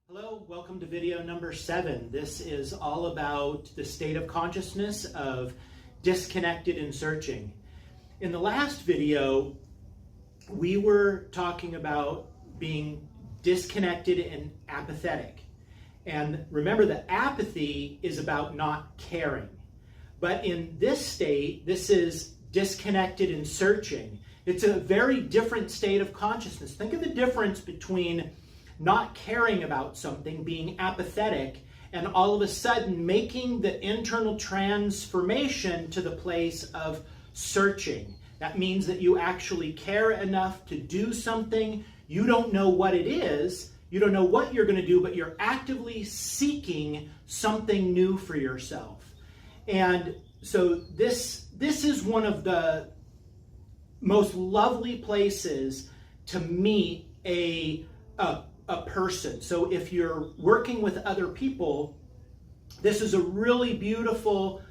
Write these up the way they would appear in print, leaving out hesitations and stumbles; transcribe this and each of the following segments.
Hello, welcome to video number 7. This is all about the state of consciousness of disconnected and searching. In the last video, we were talking about being disconnected and apathetic. And remember that apathy is about not caring. But in this state, this is disconnected and searching. It's a very different state of consciousness. Think of the difference between not caring about something, being apathetic, and all of a sudden making the internal transformation to the place of searching. That means that you actually care enough to do something. You don't know what it is. You don't know what you're going to do, but you're actively seeking something new for yourself. And so this is one of the most lovely places to meet a person. So if you're working with other people, this is a really beautiful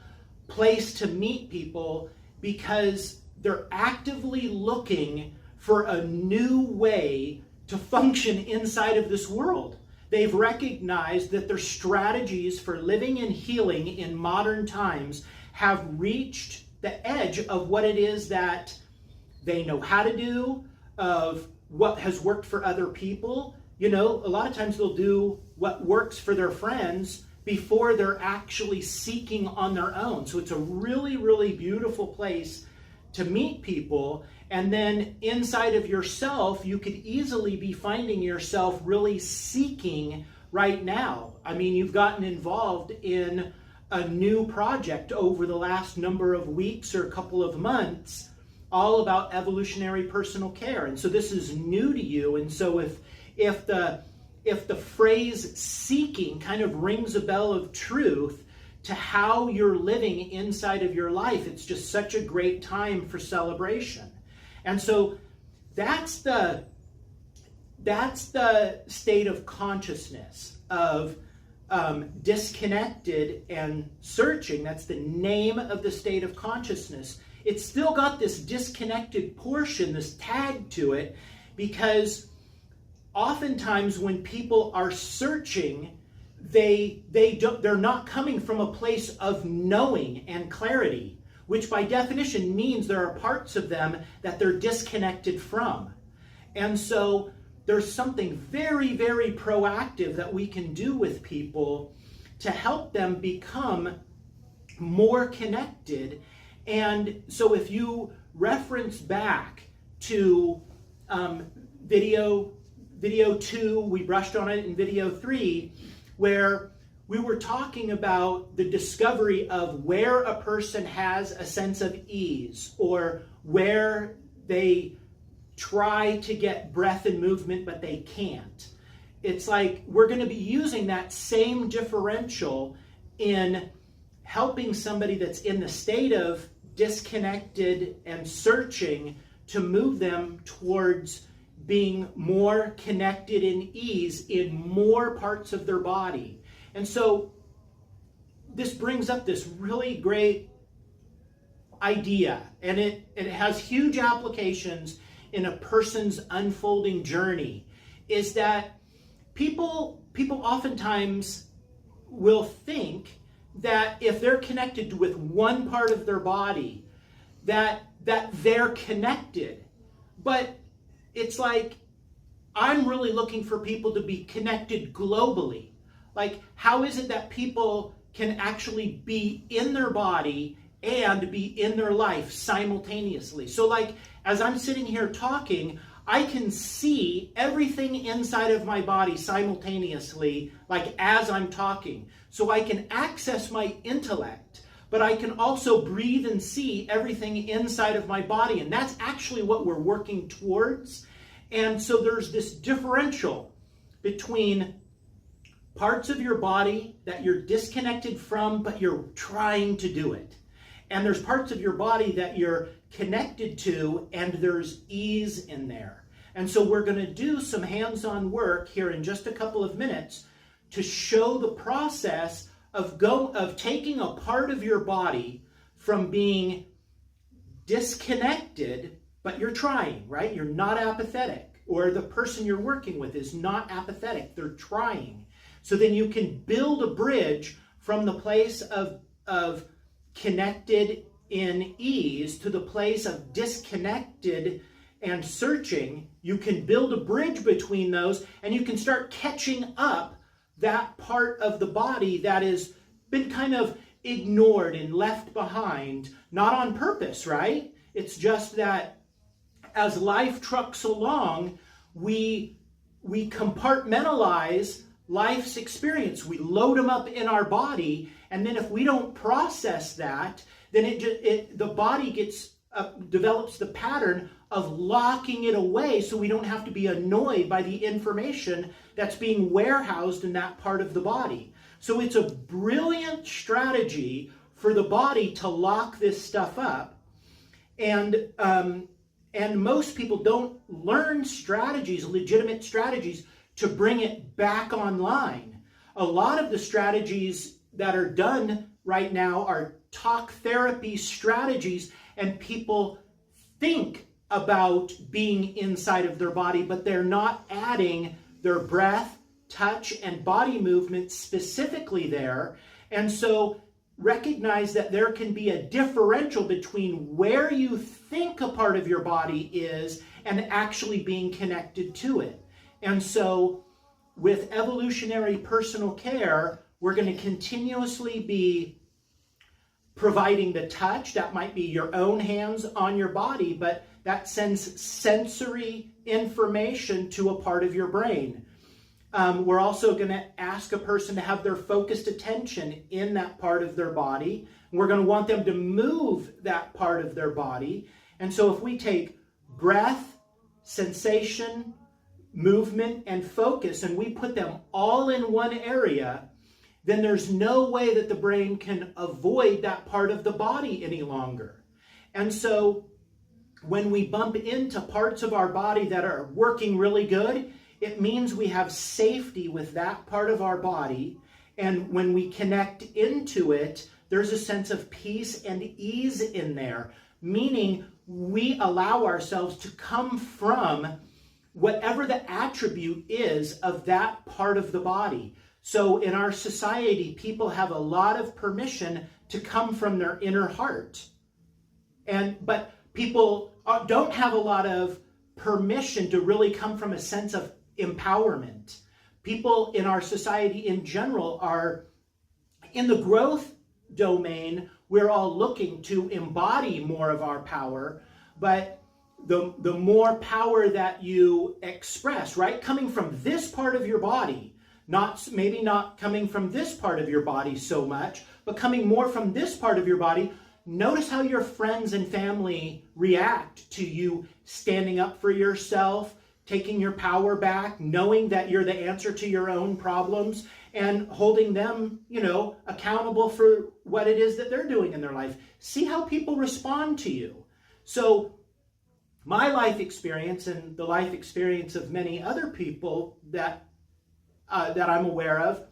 place to meet people because they're actively looking for a new way to function inside of this world. They've recognized that their strategies for living and healing in modern times have reached the edge of what it is that they know how to do, of what has worked for other people. You know, a lot of times they'll do what works for their friends before they're actually seeking on their own. So it's a really, really beautiful place to meet people. And then inside of yourself, you could easily be finding yourself really seeking right now. I mean, you've gotten involved in a new project over the last number of weeks or a couple of months, all about evolutionary personal care. And so this is new to you. And so if the phrase seeking kind of rings a bell of truth to how you're living inside of your life, it's just such a great time for celebration. And so that's the state of consciousness of disconnected and searching. That's the name of the state of consciousness. It's still got this disconnected portion, this tag to it, because oftentimes when people are searching, they're not coming from a place of knowing and clarity, which by definition means there are parts of them that they're disconnected from. And so there's something very, very proactive that we can do with people to help them become more connected. And so if you reference back to video 2, we brushed on it in video 3, where we were talking about the discovery of where a person has a sense of ease, or where they try to get breath and movement but they can't. It's like we're going to be using that same differential in helping somebody that's in the state of disconnected and searching to move them towards being more connected in ease in more parts of their body. And so this brings up this really great idea, and it has huge applications in a person's unfolding journey, is that people oftentimes will think that if they're connected with one part of their body, that they're connected. But it's like, I'm really looking for people to be connected globally. Like, how is it that people can actually be in their body and be in their life simultaneously? So like, as I'm sitting here talking, I can see everything inside of my body simultaneously, like as I'm talking. So I can access my intellect, but I can also breathe and see everything inside of my body. And that's actually what we're working towards. And so there's this differential between parts of your body that you're disconnected from, but you're trying to do it. And there's parts of your body that you're connected to, and there's ease in there. And so we're going to do some hands-on work here in just a couple of minutes to show the process of taking a part of your body from being disconnected, but you're trying, right? You're not apathetic. or the person you're working with is not apathetic, they're trying. So then you can build a bridge from the place of connected in ease to the place of disconnected and searching. You can build a bridge between those, and you can start catching up that part of the body that has been kind of ignored and left behind, not on purpose, right? It's just that as life trucks along, we compartmentalize life's experience. We load them up in our body, and then if we don't process that, then the body develops the pattern of locking it away so we don't have to be annoyed by the information that's being warehoused in that part of the body. So it's a brilliant strategy for the body to lock this stuff up. And most people don't learn strategies, legitimate strategies, to bring it back online. A lot of the strategies that are done right now are talk therapy strategies, and people think about being inside of their body, but they're not adding their breath, touch, and body movement specifically there. And so recognize that there can be a differential between where you think a part of your body is and actually being connected to it. And so with evolutionary personal care, we're going to continuously be providing the touch. That might be your own hands on your body, but that sends sensory information to a part of your brain. We're also going to ask a person to have their focused attention in that part of their body. We're going to want them to move that part of their body. And so if we take breath, sensation, movement, and focus, and we put them all in one area, then there's no way that the brain can avoid that part of the body any longer. And so when we bump into parts of our body that are working really good, it means we have safety with that part of our body. And when we connect into it, there's a sense of peace and ease in there, meaning we allow ourselves to come from whatever the attribute is of that part of the body. So in our society, people have a lot of permission to come from their inner heart. But people don't have a lot of permission to really come from a sense of empowerment. People in our society in general are in the growth domain. We're all looking to embody more of our power, but the more power that you express, right, coming from this part of your body, maybe not coming from this part of your body so much, but coming more from this part of your body. Notice how your friends and family react to you standing up for yourself, taking your power back, knowing that you're the answer to your own problems, and holding them, accountable for what it is that they're doing in their life. See how people respond to you. So my life experience and the life experience of many other people that I'm aware of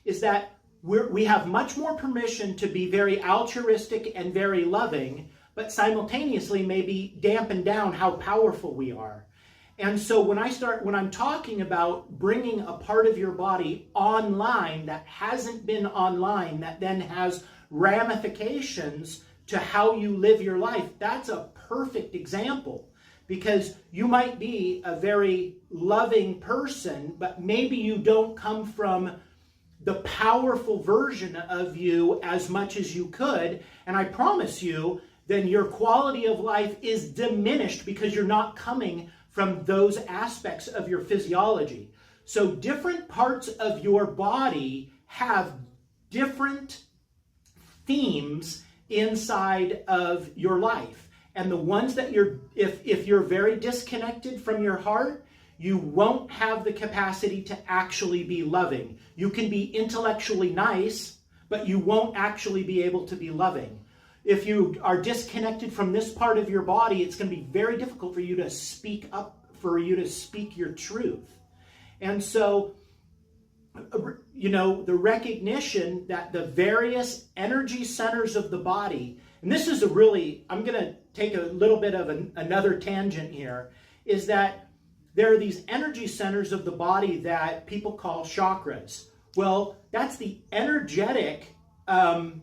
is that we have much more permission to be very altruistic and very loving, but simultaneously maybe dampen down how powerful we are. And so when I'm talking about bringing a part of your body online that hasn't been online, that then has ramifications to how you live your life, that's a perfect example. Because you might be a very loving person, but maybe you don't come from the powerful version of you as much as you could. And I promise you, then your quality of life is diminished because you're not coming from those aspects of your physiology. So different parts of your body have different themes inside of your life. And the ones that if you're very disconnected from your heart, you won't have the capacity to actually be loving. You can be intellectually nice, but you won't actually be able to be loving. If you are disconnected from this part of your body, it's going to be very difficult for you to speak up, for you to speak your truth. And so, the recognition that the various energy centers of the body, and this is I'm going to take a little bit of another tangent here, is that there are these energy centers of the body that people call chakras. Well, that's the energetic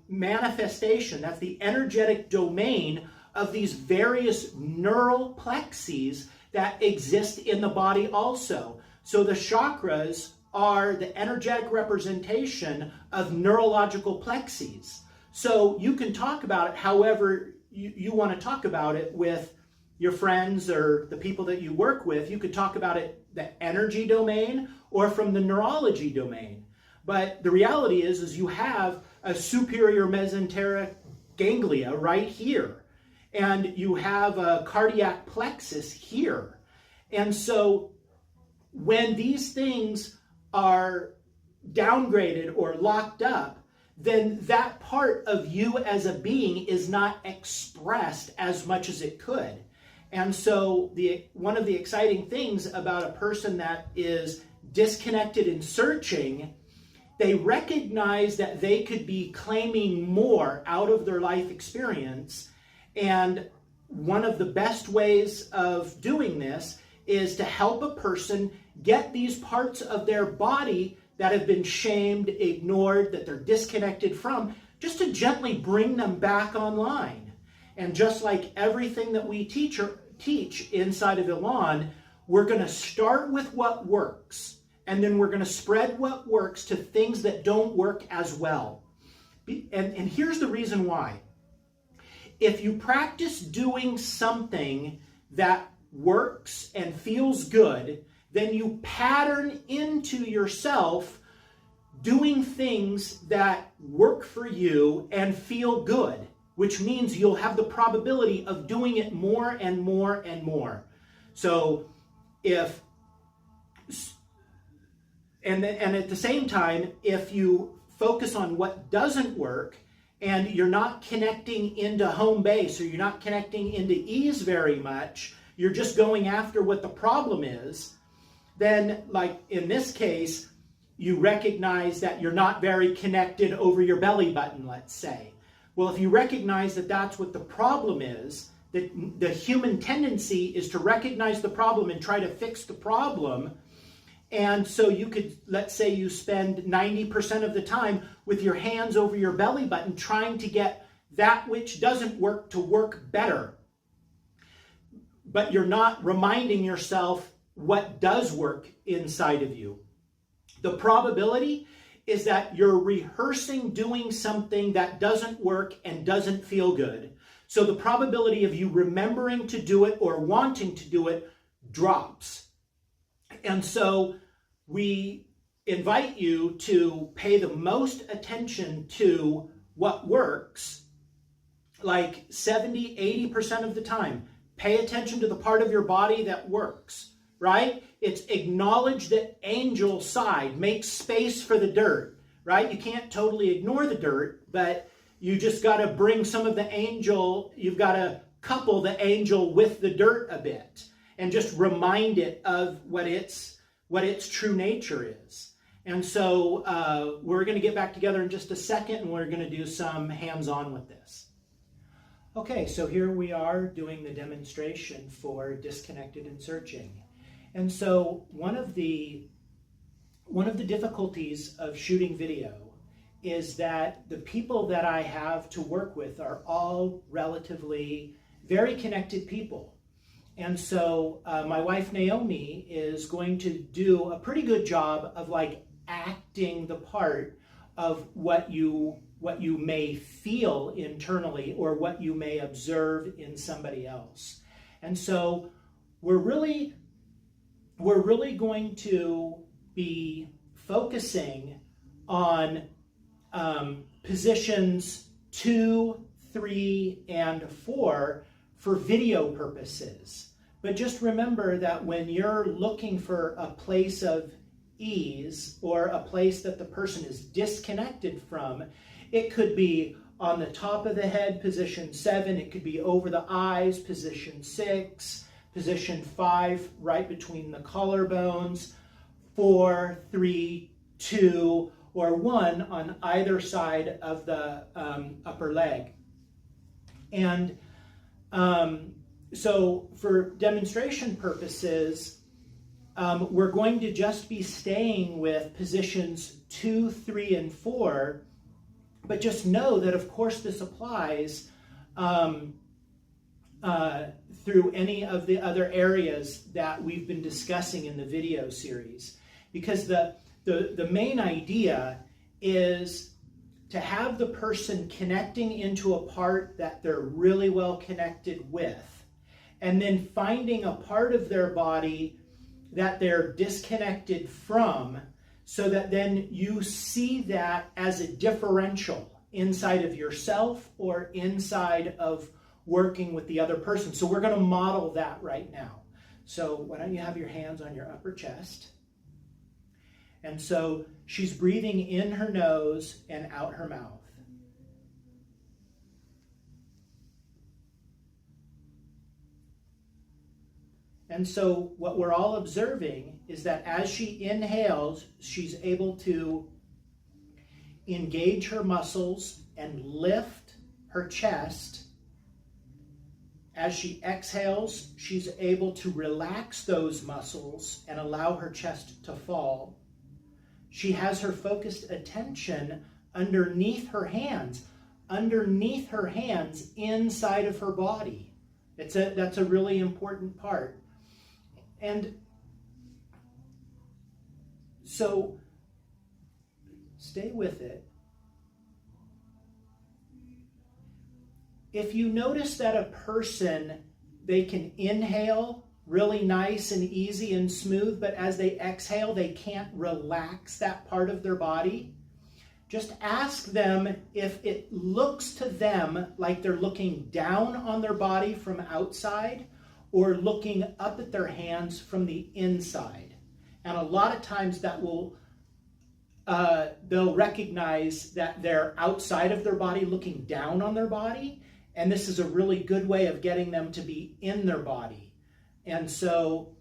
manifestation. That's the energetic domain of these various neural plexes that exist in the body also. So the chakras are the energetic representation of neurological plexes. So you can talk about it however you want to talk about it with your friends or the people that you work with. You could talk about it the energy domain or from the neurology domain. But the reality is you have a superior mesenteric ganglia right here. And you have a cardiac plexus here. And so when these things are downgraded or locked up, then that part of you as a being is not expressed as much as it could. And so one of the exciting things about a person that is disconnected and searching, they recognize that they could be claiming more out of their life experience. And one of the best ways of doing this is to help a person get these parts of their body that have been shamed, ignored, that they're disconnected from, just to gently bring them back online. And just like everything that we teach inside of Elan, we're going to start with what works, and then we're going to spread what works to things that don't work as well. And here's the reason why. If you practice doing something that works and feels good, then you pattern into yourself doing things that work for you and feel good, which means you'll have the probability of doing it more and more and more. So and at the same time, if you focus on what doesn't work and you're not connecting into home base or you're not connecting into ease very much, you're just going after what the problem is, then like in this case, you recognize that you're not very connected over your belly button, let's say. Well, if you recognize that that's what the problem is, that the human tendency is to recognize the problem and try to fix the problem. And so you could, let's say you spend 90% of the time with your hands over your belly button trying to get that which doesn't work to work better. But you're not reminding yourself what does work inside of you. The probability is that you're rehearsing doing something that doesn't work and doesn't feel good. So the probability of you remembering to do it or wanting to do it drops. And so we invite you to pay the most attention to what works, like 70, 80% of the time. Pay attention to the part of your body that works, right? It's acknowledge the angel side, make space for the dirt, right? You can't totally ignore the dirt, but you just got to bring some of the angel, you've got to couple the angel with the dirt a bit and just remind it of what its true nature is. And so we're going to get back together in just a second and we're going to do some hands-on with this. Okay, so here we are doing the demonstration for disconnected and searching. And so one of the difficulties of shooting video is that the people that I have to work with are all relatively very connected people. And so my wife Naomi is going to do a pretty good job of like acting the part of what you may feel internally or what you may observe in somebody else. And so we're really going to be focusing on positions 2, 3, and 4 for video purposes. But just remember that when you're looking for a place of ease or a place that the person is disconnected from, it could be on the top of the head, position 7. It could be over the eyes, position 6. Position 5, right between the collarbones. 4, 3, 2, or 1 on either side of the upper leg. And so for demonstration purposes, we're going to just be staying with positions 2, 3, and 4, but just know that, of course, this applies through any of the other areas that we've been discussing in the video series. Because the main idea is to have the person connecting into a part that they're really well connected with, and then finding a part of their body that they're disconnected from, so that then you see that as a differential inside of yourself or inside of working with the other person. So we're going to model that right now. So why don't you have your hands on your upper chest? And so she's breathing in her nose and out her mouth. And so what we're all observing is that as she inhales, she's able to engage her muscles and lift her chest. As she exhales, she's able to relax those muscles and allow her chest to fall. She has her focused attention underneath her hands inside of her body. That's a really important part. And so stay with it. If you notice that a person, they can inhale really nice and easy and smooth, but as they exhale, they can't relax that part of their body, just ask them if it looks to them like they're looking down on their body from outside or looking up at their hands from the inside. And a lot of times that will, they'll recognize that they're outside of their body looking down on their body. And this is a really good way of getting them to be in their body. And so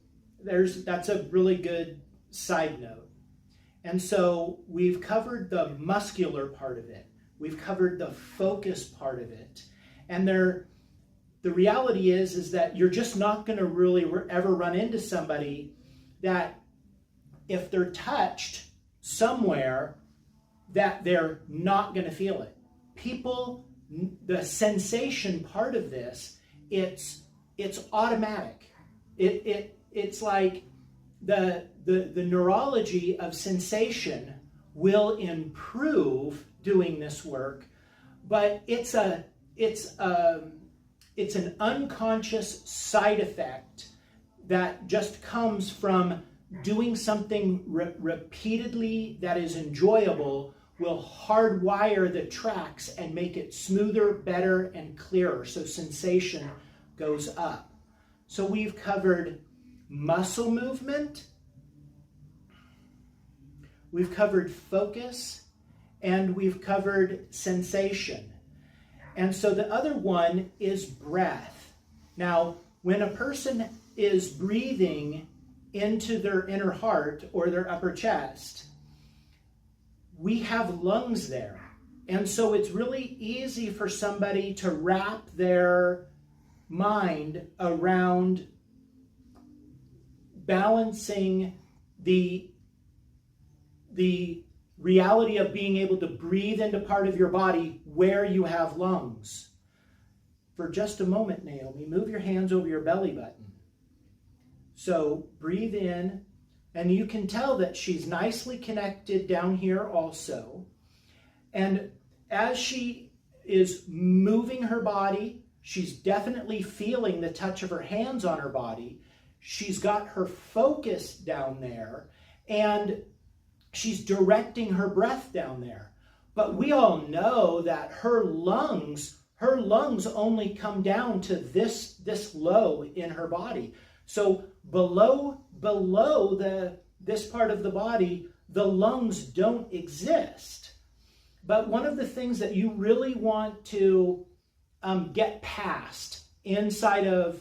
that's a really good side note. And so we've covered the muscular part of it. We've covered the focus part of it. And the reality is that you're just not going to really ever run into somebody that if they're touched somewhere, that they're not going to feel it. People, the sensation part of this, it's automatic. It's like the neurology of sensation will improve doing this work, but it's an unconscious side effect that just comes from doing something repeatedly that is enjoyable. Will hardwire the tracks and make it smoother, better, and clearer, so sensation goes up. So we've covered muscle movement, we've covered focus, and we've covered sensation. And so the other one is breath. Now, when a person is breathing into their inner heart or their upper chest, we have lungs there. And so it's really easy for somebody to wrap their mind around balancing the reality of being able to breathe into part of your body where you have lungs. For just a moment, Naomi, move your hands over your belly button. So breathe in. And you can tell that she's nicely connected down here also. And as she is moving her body, she's definitely feeling the touch of her hands on her body. She's got her focus down there, and she's directing her breath down there. But we all know that her lungs only come down to this low in her body. So below this part of the body, the lungs don't exist. But one of the things that you really want to get past inside of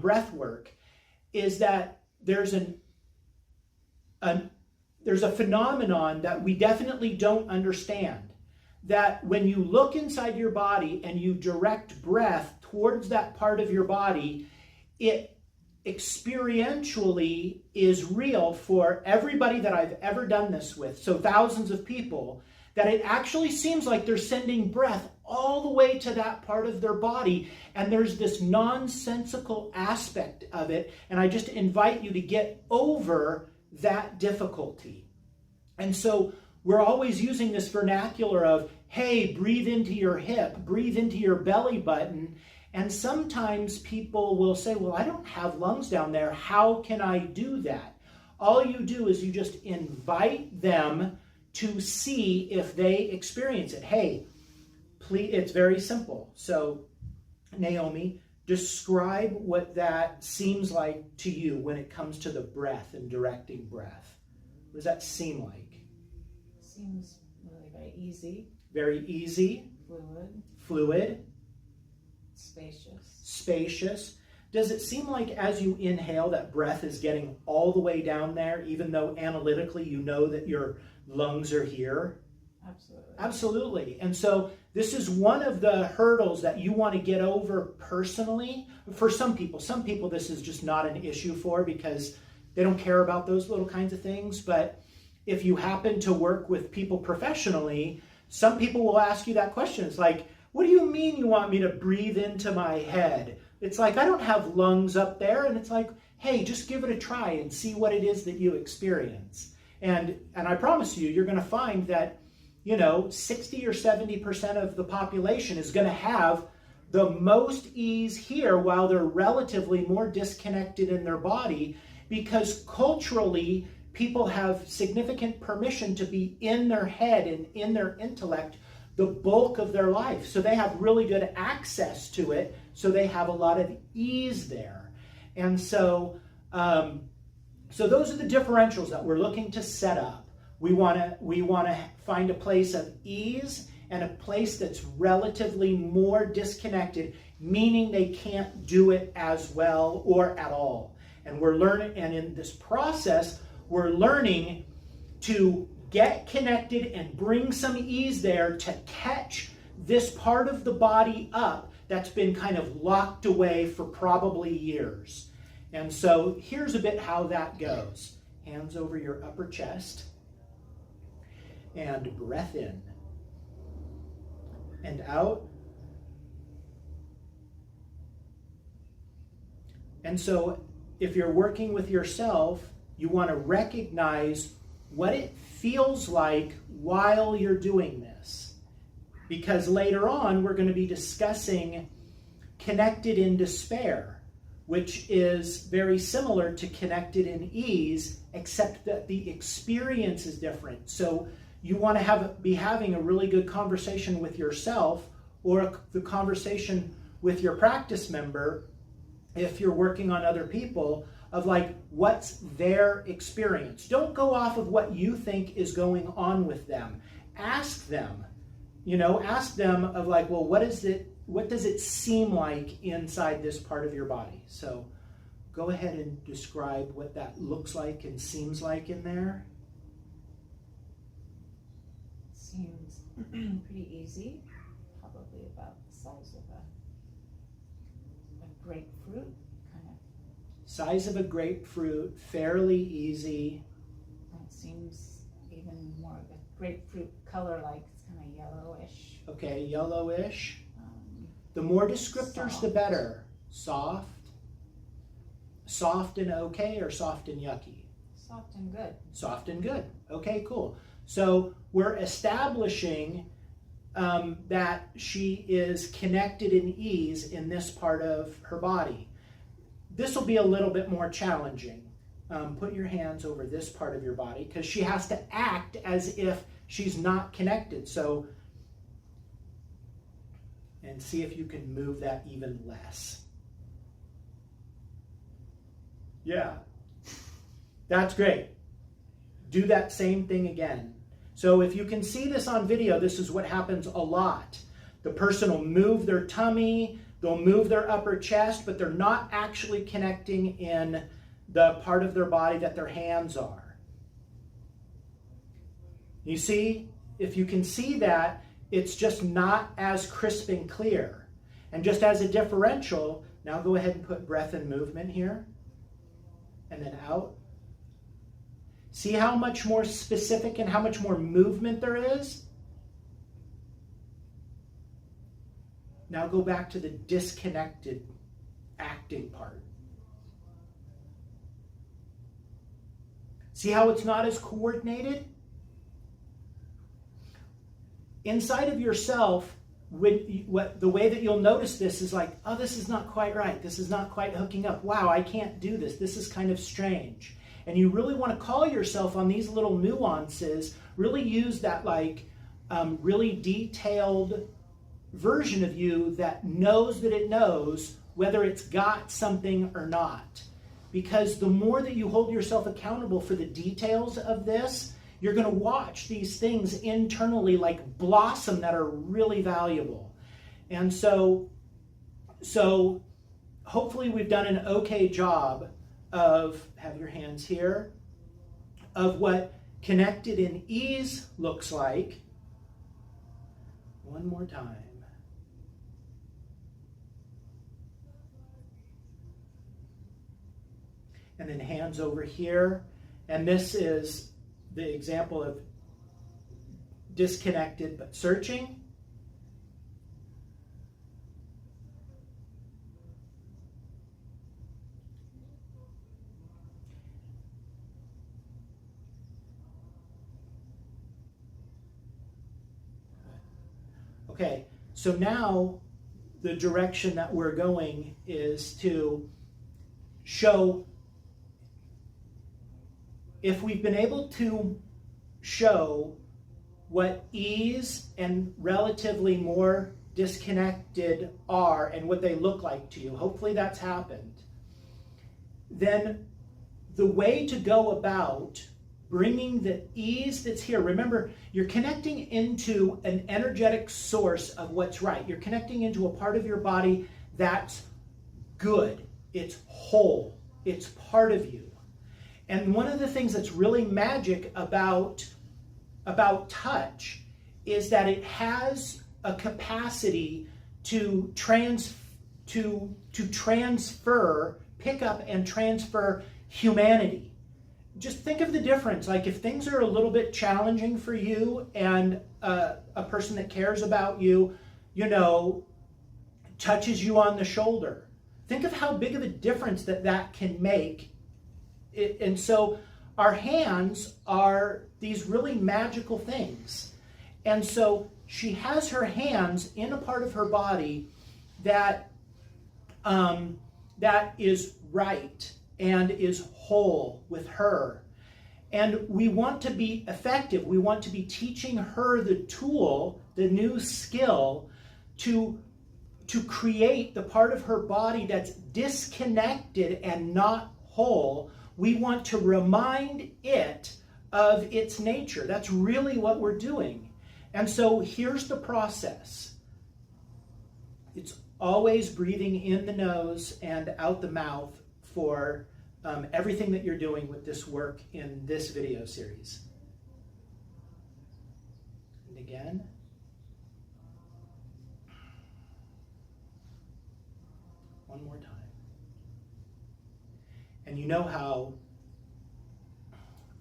breath work is that there's a phenomenon that we definitely don't understand. That when you look inside your body and you direct breath towards that part of your body, it experientially is real for everybody that I've ever done this with, so thousands of people, that it actually seems like they're sending breath all the way to that part of their body, and there's this nonsensical aspect of it, and I just invite you to get over that difficulty. And so we're always using this vernacular of, hey, breathe into your hip, breathe into your belly button. And sometimes people will say, well, I don't have lungs down there. How can I do that? All you do is you just invite them to see if they experience it. Hey, please, it's very simple. So, Naomi, describe what that seems like to you when it comes to the breath and directing breath. What does that seem like? Seems really very easy. Very easy. Fluid. Spacious. Does it seem like as you inhale that breath is getting all the way down there, even though analytically you know that your lungs are here? Absolutely. And so this is one of the hurdles that you want to get over personally. For some people this is just not an issue for, because they don't care about those little kinds of things. But if you happen to work with people professionally, some people will ask you that question. It's like, what do you mean you want me to breathe into my head? It's like, I don't have lungs up there. And it's like, hey, just give it a try and see what it is that you experience. And I promise you, you're going to find that, 60 or 70% of the population is going to have the most ease here while they're relatively more disconnected in their body, because culturally, people have significant permission to be in their head and in their intellect the bulk of their life. So they have really good access to it. So they have a lot of ease there. And so, so those are the differentials that we're looking to set up. We want to find a place of ease and a place that's relatively more disconnected, meaning they can't do it as well or at all. And we're learning, and in this process, we're learning to get connected and bring some ease there to catch this part of the body up that's been kind of locked away for probably years. And so here's a bit how that goes. Hands over your upper chest. And breath in. And out. And so if you're working with yourself, you want to recognize what it feels like while you're doing this. Because later on, we're going to be discussing connected in despair, which is very similar to connected in ease, except that the experience is different. So you want to be having a really good conversation with yourself, or the conversation with your practice member, if you're working on other people, of like, what's their experience. Don't go off of what you think is going on with them. Ask them, ask them of like, well, what does it seem like inside this part of your body? So go ahead and describe what that looks like and seems like in there. Seems pretty easy, probably about the size of a grapefruit. Size of a grapefruit, fairly easy. It seems even more of a grapefruit color, like it's kind of yellowish. Okay, yellowish. The more descriptors, soft. The better. Soft. Soft and okay, or soft and yucky? Soft and good. Soft and good. Okay, cool. So we're establishing that she is connected in ease in this part of her body. This will be a little bit more challenging. Put your hands over this part of your body, because she has to act as if she's not connected. So, and see if you can move that even less. Yeah, that's great. Do that same thing again. So if you can see this on video, this is what happens a lot. The person will move their tummy, they'll move their upper chest, but they're not actually connecting in the part of their body that their hands are. You see, if you can see that, it's just not as crisp and clear. And just as a differential, now go ahead and put breath and movement here. and then out. See how much more specific and how much more movement there is? Now go back to the disconnected acting part. See how it's not as coordinated? Inside of yourself, the way that you'll notice this is like, oh, this is not quite right. This is not quite hooking up. Wow, I can't do this. This is kind of strange. And you really want to call yourself on these little nuances, really use that really detailed version of you that knows that it knows whether it's got something or not. Because the more that you hold yourself accountable for the details of this, you're going to watch these things internally like blossom that are really valuable. And so hopefully we've done an okay job of, have your hands here, of what connected in ease looks like. One more time. And then hands over here. And this is the example of disconnected but searching. Okay, so now the direction that we're going is to show, if we've been able to show what ease and relatively more disconnected are and what they look like to you, hopefully that's happened, then the way to go about bringing the ease that's here, remember, you're connecting into an energetic source of what's right. You're connecting into a part of your body that's good. It's whole. It's part of you. And one of the things that's really magic about touch is that it has a capacity to transfer, pick up and transfer humanity. Just think of the difference. Like if things are a little bit challenging for you and a person that cares about you, touches you on the shoulder. Think of how big of a difference that can make. And so our hands are these really magical things. And so she has her hands in a part of her body that is right and is whole with her. And we want to be effective. We want to be teaching her the tool, the new skill, to create the part of her body that's disconnected and not whole. We want to remind it of its nature. That's really what we're doing. And so here's the process. It's always breathing in the nose and out the mouth for everything that you're doing with this work in this video series. And again. One more time. And you know how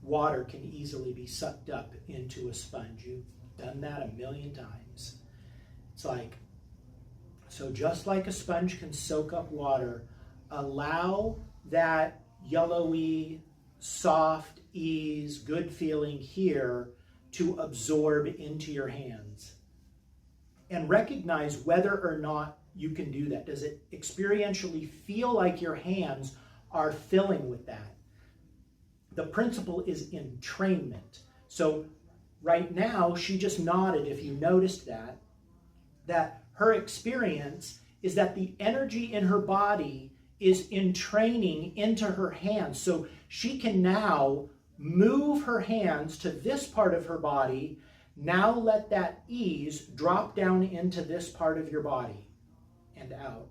water can easily be sucked up into a sponge. You've done that a million times. It's like, so just like a sponge can soak up water, allow that yellowy, soft, ease, good feeling here to absorb into your hands. And recognize whether or not you can do that. Does it experientially feel like your hands are filling with that? The principle is entrainment. So right now, she just nodded, if you noticed that her experience is that the energy in her body is entraining into her hands. So she can now move her hands to this part of her body. Now let that ease drop down into this part of your body and out.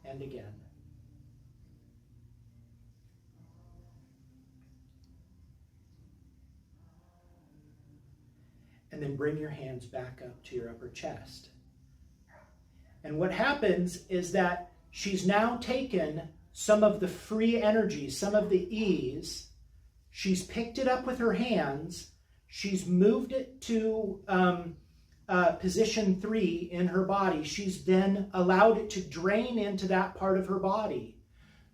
And again. And then bring your hands back up to your upper chest. And what happens is that she's now taken some of the free energy, some of the ease. She's picked it up with her hands. She's moved it to position 3 in her body. She's then allowed it to drain into that part of her body.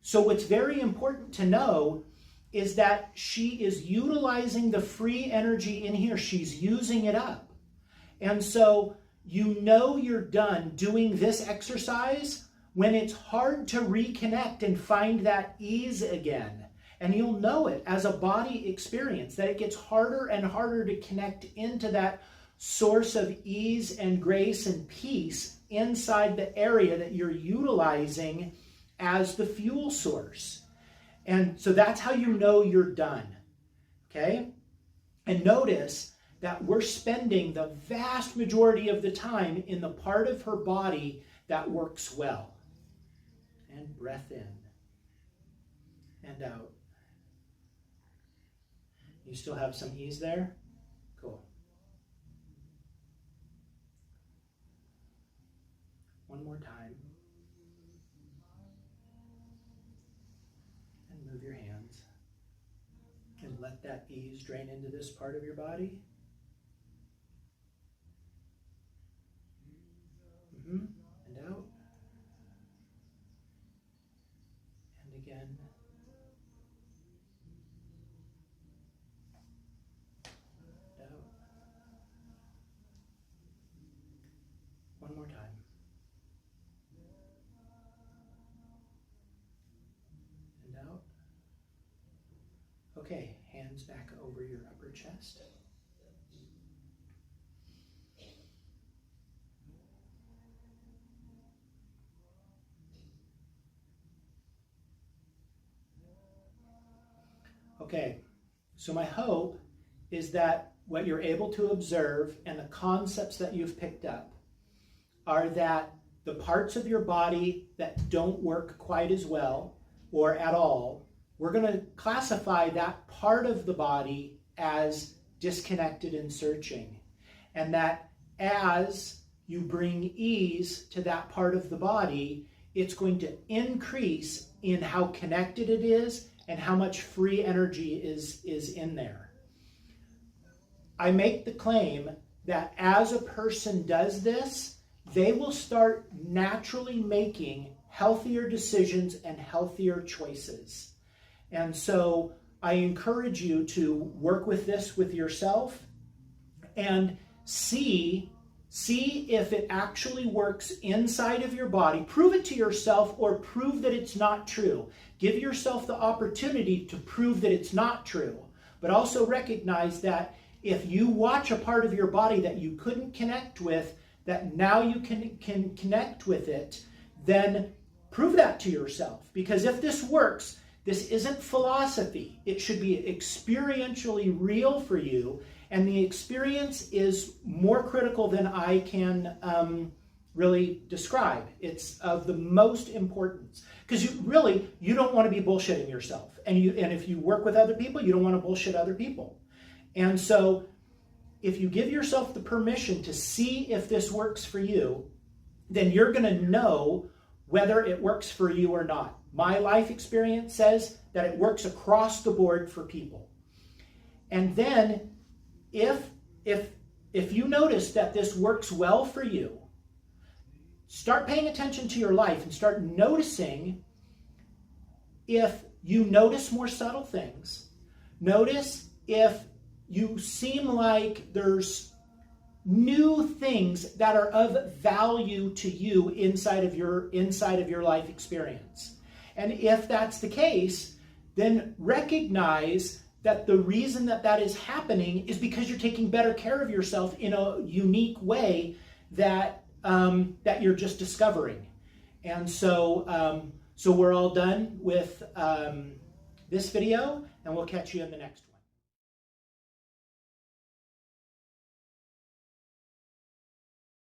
So what's very important to know is that she is utilizing the free energy in here. She's using it up. And so you know you're done doing this exercise when it's hard to reconnect and find that ease again. And you'll know it as a body experience, that it gets harder and harder to connect into that source of ease and grace and peace inside the area that you're utilizing as the fuel source. And so that's how you know you're done. Okay? And notice that we're spending the vast majority of the time in the part of her body that works well. And breath in and out. You still have some ease there? Cool. One more time. And move your hands. And let that ease drain into this part of your body. And out. And again. And out. One more time. And out. Okay, hands back over your upper chest. Okay, so my hope is that what you're able to observe and the concepts that you've picked up are that the parts of your body that don't work quite as well or at all, we're going to classify that part of the body as disconnected and searching. And that as you bring ease to that part of the body, it's going to increase in how connected it is and how much free energy is in there. I make the claim that as a person does this, they will start naturally making healthier decisions and healthier choices. And so I encourage you to work with this with yourself and see if it actually works inside of your body. Prove it to yourself or prove that it's not true. Give yourself the opportunity to prove that it's not true. But also recognize that if you watch a part of your body that you couldn't connect with, that now you can connect with it, then prove that to yourself. Because if this works, this isn't philosophy. It should be experientially real for you. And the experience is more critical than I can really describe. It's of the most importance. Because you don't want to be bullshitting yourself. And if you work with other people, you don't want to bullshit other people. And so if you give yourself the permission to see if this works for you, then you're going to know whether it works for you or not. My life experience says that it works across the board for people. And then if you notice that this works well for you, start paying attention to your life and start noticing if you notice more subtle things. Notice if you seem like there's new things that are of value to you inside of your life experience. And if that's the case, then recognize that the reason that is happening is because you're taking better care of yourself in a unique way that you're just discovering. And so we're all done with this video, and we'll catch you in the next one.